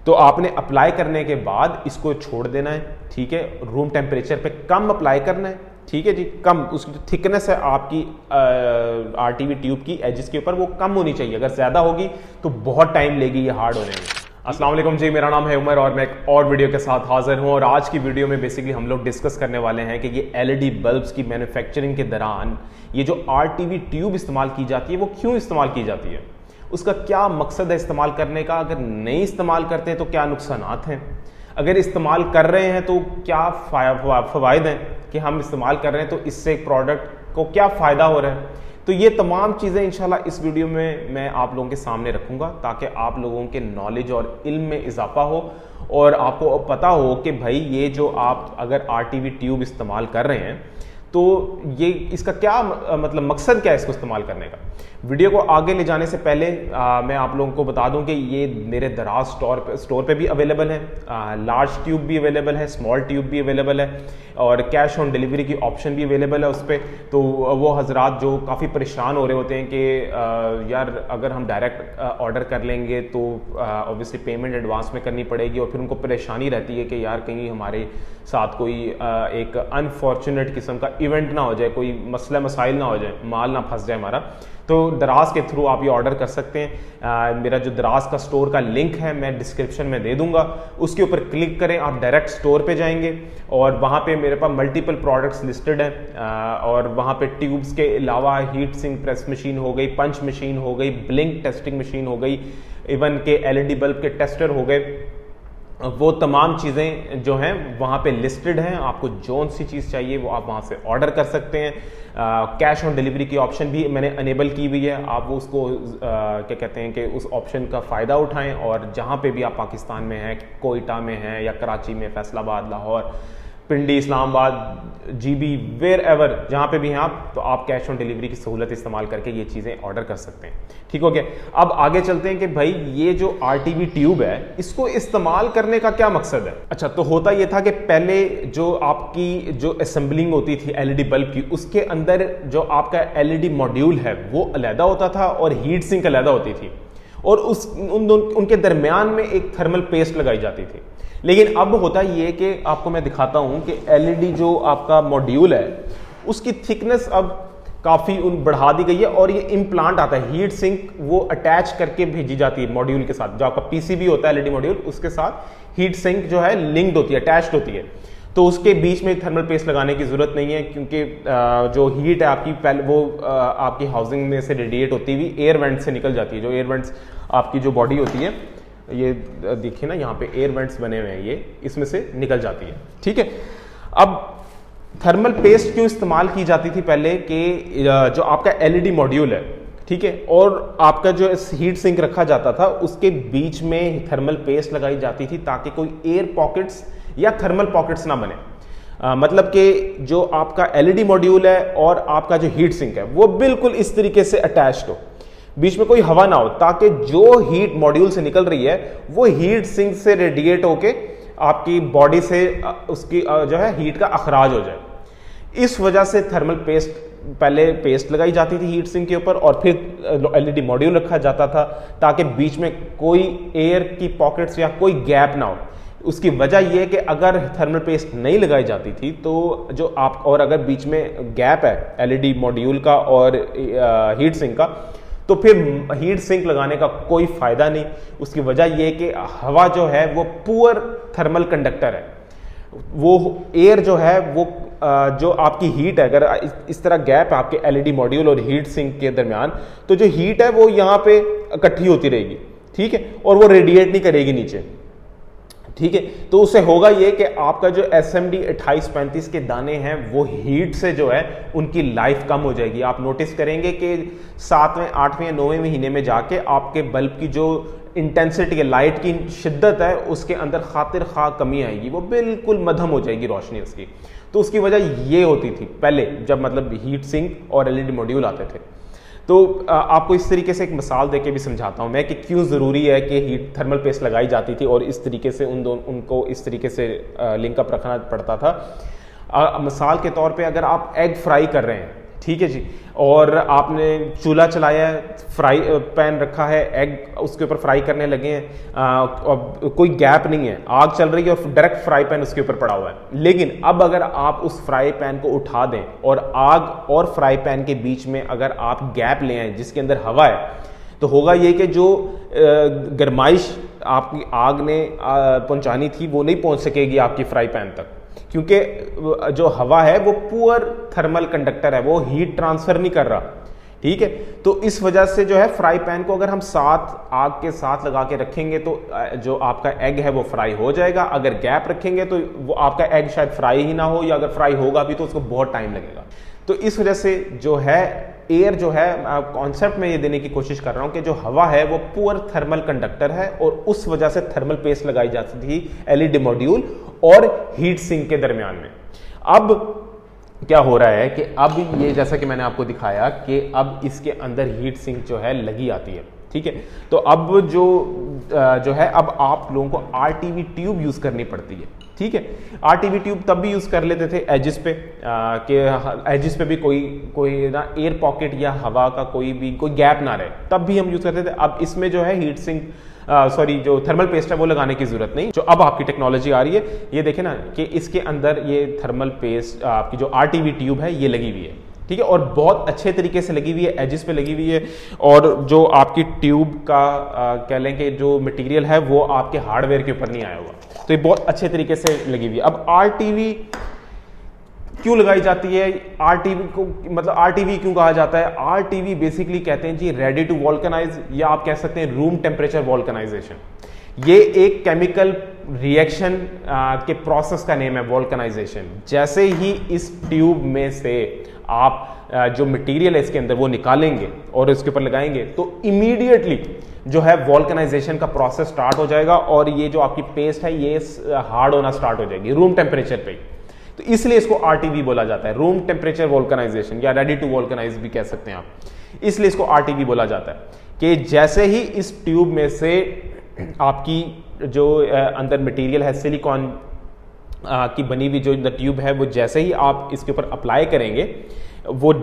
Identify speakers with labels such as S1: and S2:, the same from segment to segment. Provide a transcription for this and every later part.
S1: तो आपने अप्लाई करने के बाद इसको छोड़ देना है, ठीक है। रूम टेम्परेचर पे कम अप्लाई करना है, ठीक है जी, कम। उसकी जो थिकनेस है आपकी आरटीवी ट्यूब की एजेस के ऊपर वो कम होनी चाहिए। अगर ज़्यादा होगी तो बहुत टाइम लेगी ये हार्ड होने में। अस्सलाम वालेकुम जी, मेरा नाम है उमर और मैं एक और वीडियो के साथ हाजिर हूँ। और आज की वीडियो में बेसिकली हम लोग डिस्कस करने वाले हैं कि ये एलईडी बल्ब्स की मैन्युफैक्चरिंग के दौरान ये जो आरटीवी ट्यूब इस्तेमाल की जाती है वो क्यों इस्तेमाल की जाती है, उसका क्या मकसद है इस्तेमाल करने का, अगर नहीं इस्तेमाल करते हैं तो क्या नुकसानात हैं, अगर इस्तेमाल कर रहे हैं तो क्या फ़वाइद हैं कि हम इस्तेमाल कर रहे हैं तो इससे प्रोडक्ट को क्या फ़ायदा हो रहा है। तो ये तमाम चीज़ें इंशाल्लाह इस वीडियो में मैं आप लोगों के सामने रखूँगा ताकि आप लोगों के नॉलेज और इल्म में इजाफा हो और आपको पता हो कि भाई ये जो आप अगर आरटीवी ट्यूब इस्तेमाल कर रहे हैं तो ये इसका क्या मतलब मकसद क्या है इसको इस्तेमाल करने का। वीडियो को आगे ले जाने से पहले मैं आप लोगों को बता दूं कि ये मेरे दराज स्टोर पे भी अवेलेबल है, लार्ज ट्यूब भी अवेलेबल है, स्मॉल ट्यूब भी अवेलेबल है और कैश ऑन डिलीवरी की ऑप्शन भी अवेलेबल है उस पर। तो वो हजरात जो काफ़ी परेशान हो रहे होते हैं कि यार अगर हम डायरेक्ट ऑर्डर कर लेंगे तो ऑब्वियसली पेमेंट एडवांस में करनी पड़ेगी और फिर उनको परेशानी रहती है कि यार कहीं हमारे साथ कोई एक अनफॉर्चुनेट किस्म का इवेंट ना हो जाए, कोई मसला मसाइल ना हो जाए, माल ना फंस जाए हमारा। तो दराज के थ्रू आप ये ऑर्डर कर सकते हैं। मेरा जो दराज का स्टोर का लिंक है मैं डिस्क्रिप्शन में दे दूंगा, उसके ऊपर क्लिक करें, आप डायरेक्ट स्टोर पे जाएंगे और वहाँ पे मेरे पास मल्टीपल प्रोडक्ट्स लिस्टेड हैं और वहाँ पे ट्यूब्स के अलावा हीट सिंक प्रेस मशीन हो गई, पंच मशीन हो गई, ब्लिंक टेस्टिंग मशीन हो गई, इवन के एलईडी बल्ब के टेस्टर हो गए, वो तमाम चीज़ें जो हैं वहाँ पे लिस्टेड हैं। आपको जौन सी चीज़ चाहिए वो आप वहाँ से ऑर्डर कर सकते हैं। कैश ऑन डिलीवरी की ऑप्शन भी मैंने अनेबल की हुई है, आप वो उसको क्या कहते हैं कि उस ऑप्शन का फ़ायदा उठाएं और जहाँ पे भी आप पाकिस्तान में हैं, कोयटा में हैं या कराची में, फैसलाबाद, लाहौर, पिंडी, इस्लामाबाद, जीबी, वेयर एवर जहाँ पे भी हैं आप, तो आप कैश ऑन डिलीवरी की सहूलत इस्तेमाल करके ये चीज़ें ऑर्डर कर सकते हैं। ठीक हो गया। अब आगे चलते हैं कि भाई ये जो आरटीवी ट्यूब है इसको इस्तेमाल करने का क्या मकसद है। अच्छा, तो होता ये था कि पहले जो आपकी जो असेंबलिंग होती थी एलईडी बल्ब की, उसके अंदर जो आपका एलईडी मॉड्यूल है वो अलहदा होता था और हीट सिंक अलहदा होती थी और उनके दरमियान में एक थर्मल पेस्ट लगाई जाती थी। लेकिन अब होता ये कि आपको मैं दिखाता हूं कि एलईडी जो आपका मॉड्यूल है उसकी थिकनेस अब काफ़ी बढ़ा दी गई है और ये इम्प्लांट आता है, हीट सिंक वो अटैच करके भेजी जाती है मॉड्यूल के साथ। जो आपका पीसीबी होता है एलईडी मॉड्यूल, उसके साथ हीट सिंक जो है लिंक्ड होती है, अटैच्ड होती है। तो उसके बीच में थर्मल पेस्ट लगाने की ज़रूरत नहीं है क्योंकि जो हीट है आपकी पहले वो आपकी हाउसिंग में से रेडिएट होती हुई एयर वेंट से निकल जाती है। जो एयर वेंट्स आपकी जो बॉडी होती है, ये देखिए ना यहाँ पे एयर वेंट्स बने हुए हैं, ये इसमें से निकल जाती है। ठीक है। अब थर्मल पेस्ट क्यों इस्तेमाल की जाती थी पहले कि जो आपका एलईडी मॉड्यूल है, ठीक है, और आपका जो हीट सिंक रखा जाता था उसके बीच में थर्मल पेस्ट लगाई जाती थी ताकि कोई एयर पॉकेट्स या थर्मल पॉकेट्स ना बने। मतलब कि जो आपका एलईडी मॉड्यूल है और आपका जो हीट सिंक है वो बिल्कुल इस तरीके से अटैच्ड हो, बीच में कोई हवा ना हो, ताकि जो हीट मॉड्यूल से निकल रही है वो हीट सिंक से रेडिएट होके आपकी बॉडी से उसकी जो है हीट का अखराज हो जाए। इस वजह से थर्मल पेस्ट पहले पेस्ट लगाई जाती थी हीट सिंक के ऊपर और फिर एलईडी मॉड्यूल रखा जाता था ताकि बीच में कोई एयर की पॉकेट्स या कोई गैप ना हो। उसकी वजह यह है कि अगर थर्मल पेस्ट नहीं लगाई जाती थी तो जो आप और अगर बीच में गैप है एलईडी मॉड्यूल का और हीट सिंक का तो फिर हीट सिंक लगाने का कोई फायदा नहीं। उसकी वजह यह है कि हवा जो है वो पुअर थर्मल कंडक्टर है, वो एयर जो है वो जो आपकी हीट है, अगर इस तरह गैप है आपके एलईडी मॉड्यूल और हीट सिंक के दरमियान, तो जो हीट है वो यहाँ पे इकट्ठी होती रहेगी, ठीक है, और वो रेडिएट नहीं करेगी नीचे। ठीक है, तो उससे होगा ये कि आपका जो SMD 2835 के दाने हैं वो हीट से जो है उनकी लाइफ कम हो जाएगी। आप नोटिस करेंगे कि 7वें 8वें 9वें महीने में जाके आपके बल्ब की जो इंटेंसिटी है, लाइट की शिद्दत है, उसके अंदर खातिर खा कमी आएगी, वो बिल्कुल मध्यम हो जाएगी रोशनी उसकी। तो उसकी वजह ये होती थी पहले जब मतलब हीट सिंक और एलईडी मॉड्यूल आते थे। तो आपको इस तरीके से एक मिसाल देके भी समझाता हूं मैं कि क्यों ज़रूरी है कि हीट थर्मल पेस्ट लगाई जाती थी और इस तरीके से उनको इस तरीके से लिंकअप रखना पड़ता था। मिसाल के तौर पे अगर आप एग फ्राई कर रहे हैं, ठीक है जी। और आपने चूल्हा चलाया है, फ्राई पैन रखा है, एग उसके ऊपर फ्राई करने लगे हैं, अब कोई गैप नहीं है, आग चल रही है और डायरेक्ट फ्राई पैन उसके ऊपर पड़ा हुआ है। लेकिन अब अगर आप उस फ्राई पैन को उठा दें और आग और फ्राई पैन के बीच में अगर आप गैप ले आए जिसके अंदर हवा है, तो होगा ये कि जो गरमाइश आपकी आग ने पहुंचानी थी वो नहीं पहुंच सकेगी आपकी फ्राई पैन तक, क्योंकि जो हवा है वो पुअर थर्मल कंडक्टर है, वो हीट ट्रांसफर नहीं कर रहा। ठीक है, तो इस वजह से जो है फ्राई पैन को अगर हम साथ आग के साथ लगा के रखेंगे तो जो आपका एग है वो फ्राई हो जाएगा। अगर गैप रखेंगे तो वो आपका एग शायद फ्राई ही ना हो, या अगर फ्राई होगा भी तो उसको बहुत टाइम लगेगा। तो इस वजह से जो है एयर जो है कॉन्सेप्ट में ये देने की कोशिश कर रहा हूं कि जो हवा है वो पुअर थर्मल कंडक्टर है, और उस वजह से थर्मल पेस्ट लगाई जाती थी एलईडी मॉड्यूल और हीट सिंक के दरमियान में। अब क्या हो रहा है कि अब ये जैसा कि मैंने आपको दिखाया कि अब इसके अंदर हीट सिंक जो है लगी आती है। ठीक है, तो अब जो है अब आप लोगों को आरटीवी ट्यूब यूज करनी पड़ती है। ठीक है, आरटीवी ट्यूब तब भी यूज कर लेते थे एजिस पे, कि एजिस पे भी कोई ना एयर पॉकेट या हवा का कोई गैप ना रहे, तब भी हम यूज करते थे। अब इसमें जो है हीट सिंक जो थर्मल पेस्ट है वो लगाने की जरूरत नहीं। जो अब आपकी टेक्नोलॉजी आ रही है, ये देखें ना कि इसके अंदर ये थर्मल पेस्ट आपकी जो आरटीवी ट्यूब है ये लगी हुई है। ठीक है, और बहुत अच्छे तरीके से लगी हुई है, एजिस पे लगी हुई है, और जो आपकी ट्यूब का कह लें कि जो मटेरियल है वो आपके हार्डवेयर के ऊपर नहीं आया हुआ, तो ये बहुत अच्छे तरीके से लगी हुई है। अब आरटीवी क्यों लगाई जाती है, आरटीवी को मतलब आरटीवी क्यों कहा जाता है? आरटीवी बेसिकली कहते हैं जी रेडी टू वॉल्कनाइज, या आप कह सकते हैं रूम टेम्परेचर वॉल्कनाइजेशन। ये एक केमिकल रिएक्शन के प्रोसेस का नेम है वॉल्कनाइजेशन। जैसे ही इस ट्यूब में से आप जो मटेरियल है इसके अंदर वो निकालेंगे और इसके ऊपर लगाएंगे तो इमीडिएटली जो है वॉल्कनाइजेशन का प्रोसेस स्टार्ट हो जाएगा, और ये जो आपकी पेस्ट है ये हार्ड होना स्टार्ट हो जाएगी रूम टेम्परेचर पे। तो इसलिए इसको आरटीवी बोला जाता है, रूम टेम्परेचर वॉल्कनाइजेशन, या रेडी टू वॉल्कनाइज भी कह सकते हैं आप। इसलिए इसको आरटीवी बोला जाता है कि जैसे ही इस ट्यूब में से आपकी जो अंदर मटेरियल है सिलिकॉन की बनी हुई जो ट्यूब है वो जैसे ही आप इसके ऊपर अप्लाई करेंगे वो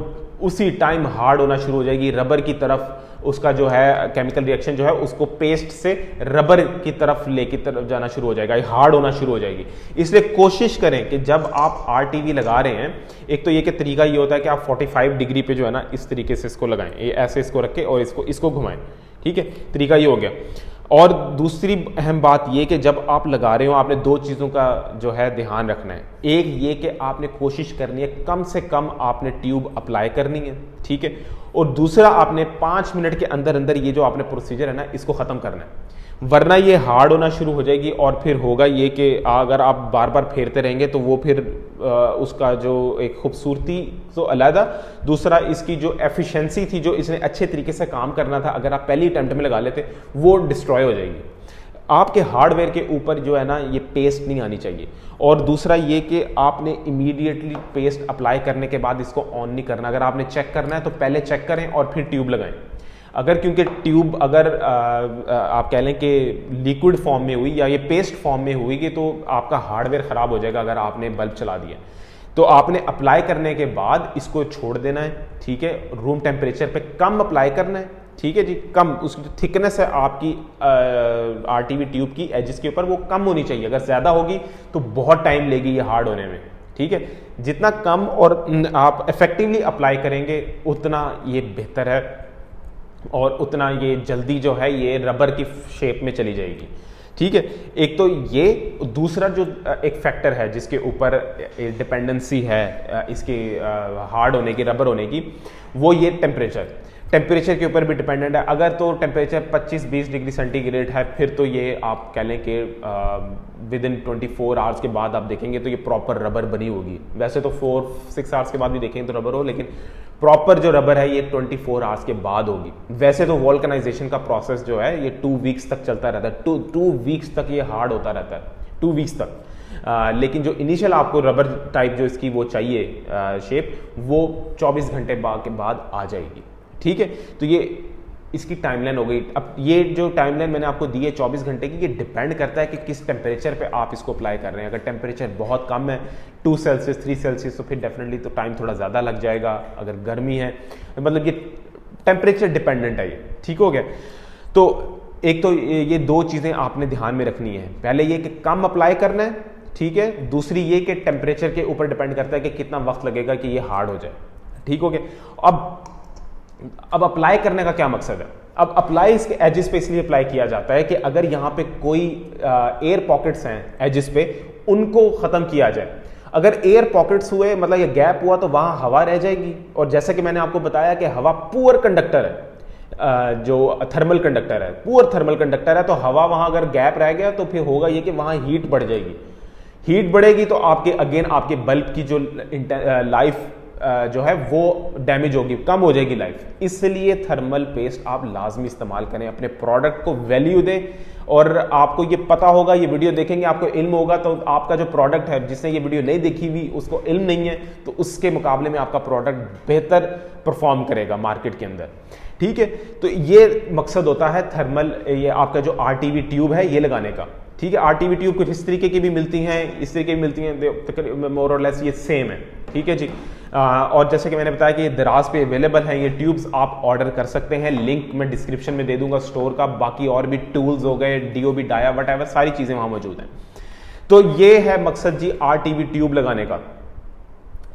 S1: उसी टाइम हार्ड होना शुरू हो जाएगी, रबर की तरफ उसका जो है केमिकल रिएक्शन जो है उसको पेस्ट से रबर की तरफ लेके तरफ जाना शुरू हो जाएगा, हार्ड होना शुरू हो जाएगी। इसलिए कोशिश करें कि जब आप आरटीवी लगा रहे हैं, एक तो ये कि तरीका ये होता है कि आप 45 डिग्री पे जो है ना इस तरीके से इसको लगाएं, ये ऐसे इसको रखें और इसको घुमाएं। ठीक है, तरीका ये हो गया। और दूसरी अहम बात ये कि जब आप लगा रहे हो आपने दो चीज़ों का जो है ध्यान रखना है। एक ये कि आपने कोशिश करनी है कम से कम आपने ट्यूब अप्लाई करनी है। ठीक है, और दूसरा आपने 5 मिनट के अंदर अंदर ये जो आपने प्रोसीजर है ना इसको ख़त्म करना है, वरना ये हार्ड होना शुरू हो जाएगी। और फिर होगा ये कि अगर आप बार बार फेरते रहेंगे तो वो फिर उसका जो एक खूबसूरती तो अलहदा, दूसरा इसकी जो एफिशिएंसी थी जो इसने अच्छे तरीके से काम करना था अगर आप पहली अटेम्प्ट में लगा लेते वो डिस्ट्रॉय हो जाएगी। आपके हार्डवेयर के ऊपर जो है ना ये पेस्ट नहीं आनी चाहिए। और दूसरा ये कि आपने इमीडिएटली पेस्ट अप्लाई करने के बाद इसको ऑन नहीं करना। अगर आपने चेक करना है तो पहले चेक करें और फिर ट्यूब लगाएं। अगर क्योंकि ट्यूब अगर आप कह लें कि लिक्विड फॉर्म में हुई या ये पेस्ट फॉर्म में हुई तो आपका हार्डवेयर ख़राब हो जाएगा अगर आपने बल्ब चला दिया। तो आपने अप्लाई करने के बाद इसको छोड़ देना है। ठीक है, रूम टेम्परेचर पे कम अप्लाई करना है। ठीक है जी, कम उसकी थिकनेस है आपकी आरटीवी ट्यूब की एजिस के ऊपर वो कम होनी चाहिए। अगर ज़्यादा होगी तो बहुत टाइम लेगी ये हार्ड होने में। ठीक है, जितना कम और आप इफेक्टिवली अप्लाई करेंगे उतना ये बेहतर है और उतना ये जल्दी जो है ये रबर की शेप में चली जाएगी। ठीक है, एक तो ये, दूसरा जो एक फैक्टर है जिसके ऊपर डिपेंडेंसी है इसके हार्ड होने की, रबर होने की, वो ये टेम्परेचर के ऊपर भी डिपेंडेंट है। अगर तो टेम्परेचर 25-20 डिग्री सेंटीग्रेड है फिर तो ये आप कह लें कि विद इन 24 आवर्स के बाद आप देखेंगे तो ये प्रॉपर रबर बनी होगी। वैसे तो 4-6 आवर्स के बाद भी देखेंगे तो रबर हो, लेकिन प्रॉपर जो रबर है ये 24 आवर्स के बाद होगी। वैसे तो वॉल्कनाइजेशन का प्रोसेस जो है ये 2 वीक्स तक चलता रहता है। 2 वीक्स तक ये हार्ड होता रहता है, 2 वीक्स तक। लेकिन जो इनिशियल आपको रबर टाइप जो इसकी वो चाहिए शेप, वो 24 घंटे के बाद आ जाएगी। ठीक है, तो ये इसकी टाइमलाइन हो गई। अब ये जो टाइमलाइन मैंने आपको दी है 24 घंटे की, ये डिपेंड करता है कि किस टेम्परेचर पे आप इसको अप्लाई कर रहे हैं। अगर टेम्परेचर बहुत कम है 2 सेल्सियस 3 सेल्सियस तो फिर डेफिनेटली तो टाइम थोड़ा ज़्यादा लग जाएगा। अगर गर्मी है मतलब ये टेम्परेचर डिपेंडेंट है ये, ठीक हो गया। तो एक तो ये 2 चीज़ें आपने ध्यान में रखनी है, पहले ये कि कम अप्लाई करना है, ठीक है। दूसरी ये कि टेम्परेचर के ऊपर डिपेंड करता है कि कितना वक्त लगेगा कि ये हार्ड हो जाए, ठीक हो गया। अब अप्लाई करने का क्या मकसद है? अब अप्लाई इसके एजेस पे इसलिए अप्लाई किया जाता है कि अगर यहाँ पे कोई एयर पॉकेट्स हैं एजेस पे, उनको ख़त्म किया जाए। अगर एयर पॉकेट्स हुए मतलब ये गैप हुआ तो वहाँ हवा रह जाएगी, और जैसा कि मैंने आपको बताया कि हवा पुअर कंडक्टर है, जो थर्मल कंडक्टर है, पुअर थर्मल कंडक्टर है, तो हवा वहाँ अगर गैप रह गया तो फिर होगा ये कि वहाँ हीट बढ़ जाएगी। हीट बढ़ेगी तो आपके बल्ब की जो लाइफ जो है वो डैमेज होगी, कम हो जाएगी लाइफ। इसलिए थर्मल पेस्ट आप लाजमी इस्तेमाल करें, अपने प्रोडक्ट को वैल्यू दें। और आपको ये पता होगा, ये वीडियो देखेंगे आपको इल्म होगा, तो आपका जो प्रोडक्ट है, जिसने ये वीडियो नहीं देखी हुई उसको इल्म नहीं है, तो उसके मुकाबले में आपका प्रोडक्ट बेहतर परफॉर्म करेगा मार्केट के अंदर, ठीक है। तो ये मकसद होता है थर्मल, ये आपका जो RTV ट्यूब है ये लगाने का, ठीक है। RTV ट्यूब कुछ इस तरीके की भी मिलती हैं, इस तरीके की मिलती हैं, मोर और लेस ये सेम है, ठीक है जी। और जैसे कि मैंने बताया कि ये दराज पे अवेलेबल हैं, ये ट्यूब्स आप ऑर्डर कर सकते हैं। लिंक मैं डिस्क्रिप्शन में दे दूंगा स्टोर का। बाकी और भी टूल्स हो गए, DOB डाया वटएवर, सारी चीज़ें वहाँ मौजूद हैं। तो ये है मकसद जी RTV ट्यूब लगाने का,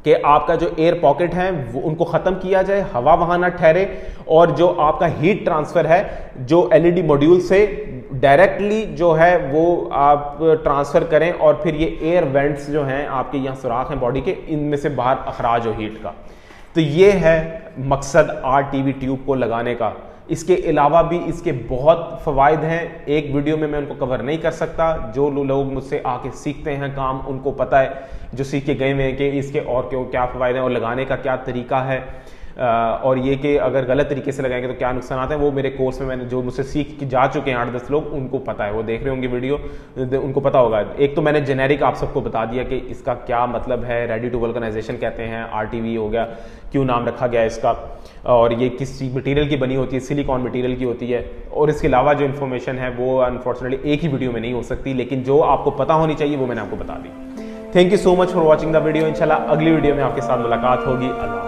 S1: कि आपका जो एयर पॉकेट है वो उनको ख़त्म किया जाए, हवा वहाँ ना ठहरे, और जो आपका हीट ट्रांसफ़र है जो LED मॉड्यूल से डायरेक्टली जो है वो आप ट्रांसफ़र करें, और फिर ये एयर वेंट्स जो हैं आपके यहाँ सुराख हैं बॉडी के, इनमें से बाहर अखराज हो हीट का। तो ये है मकसद RTV ट्यूब को लगाने का। इसके अलावा भी इसके बहुत फ़वाइद हैं, एक वीडियो में मैं उनको कवर नहीं कर सकता। जो लोग मुझसे आके सीखते हैं काम, उनको पता है, जो सीख के गए हुए हैं कि इसके और क्या फ़वाइद हैं और लगाने का क्या तरीका है, और ये कि अगर गलत तरीके से लगाएंगे तो क्या नुकसान आते हैं। वो मेरे कोर्स में मैंने जो मुझसे सीख के जा चुके हैं 8-10 लोग, उनको पता है, वो देख रहे होंगे वीडियो, उनको पता होगा। एक तो मैंने जेनेरिक आप सबको बता दिया कि इसका क्या मतलब है, रेडी टू वल्कनाइजेशन कहते हैं, RTV हो गया, क्यों नाम रखा गया इसका, और ये किस मटेरियल की बनी होती है, सिलिकॉन मटेरियल की होती है। और इसके अलावा जो इन्फॉर्मेशन है वो अनफॉर्चुनेटली एक ही वीडियो में नहीं हो सकती, लेकिन जो आपको पता होनी चाहिए वो मैंने आपको बता दी। Thank you so much for watching the video. इंशाल्लाह अगली वीडियो में आपके साथ मुलाकात होगी। अल्लाह।